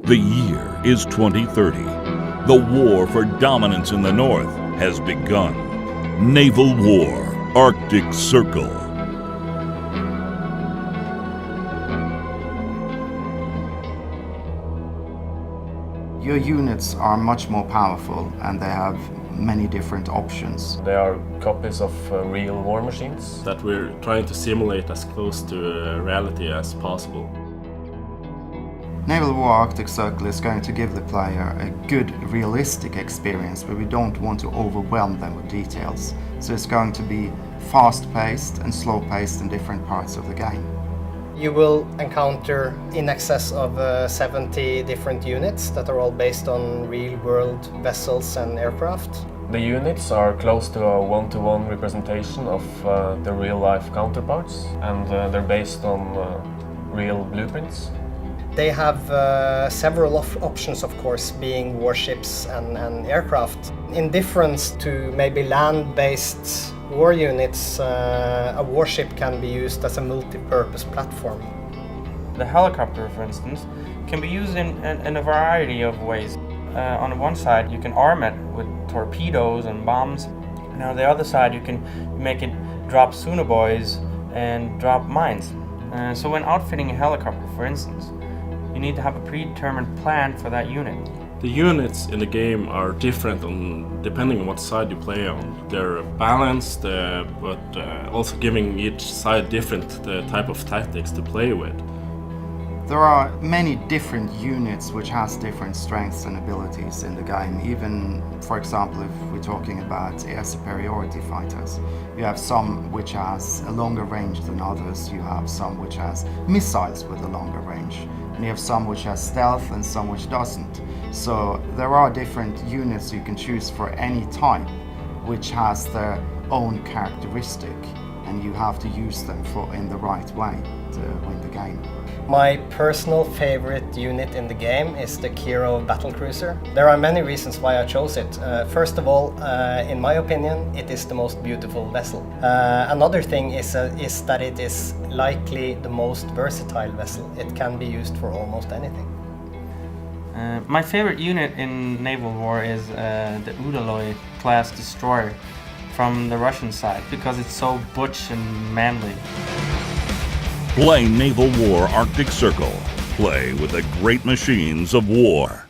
The year is 2030. The war for dominance in the North has begun. Naval War Arctic Circle. Your units are much more powerful and they have many different options. They are copies of real war machines that we're trying to simulate as close to reality as possible. Naval War Arctic Circle is going to give the player a good, realistic experience, but we don't want to overwhelm them with details. So it's going to be fast-paced and slow-paced in different parts of the game. You will encounter in excess of 70 different units that are all based on real-world vessels and aircraft. The units are close to a one-to-one representation of the real-life counterparts, and they're based on real blueprints. They have several options, of course, being warships and aircraft. In difference to maybe land-based war units, a warship can be used as a multi-purpose platform. The helicopter, for instance, can be used in a variety of ways. On one side, you can arm it with torpedoes and bombs, and on the other side, you can make it drop sonobuoys and drop mines. So when outfitting a helicopter, for instance, you need to have a predetermined plan for that unit. The units in the game are different depending on what side you play on. They're balanced, but also giving each side different type of tactics to play with. There are many different units which has different strengths and abilities in the game. Even, for example, if we're talking about air superiority fighters, you have some which has a longer range than others. You have some which has missiles with a longer range. And you have some which has stealth and some which doesn't. So there are different units you can choose for any type, which has their own characteristic, and you have to use them in the right way to win the game. My personal favorite unit in the game is the Kiro battlecruiser. There are many reasons why I chose it. First of all, in my opinion, it is the most beautiful vessel. Another thing is that it is likely the most versatile vessel. It can be used for almost anything. My favorite unit in Naval War is the Udaloy class destroyer from the Russian side, because it's so butch and manly. Play Naval War Arctic Circle. Play with the great machines of war.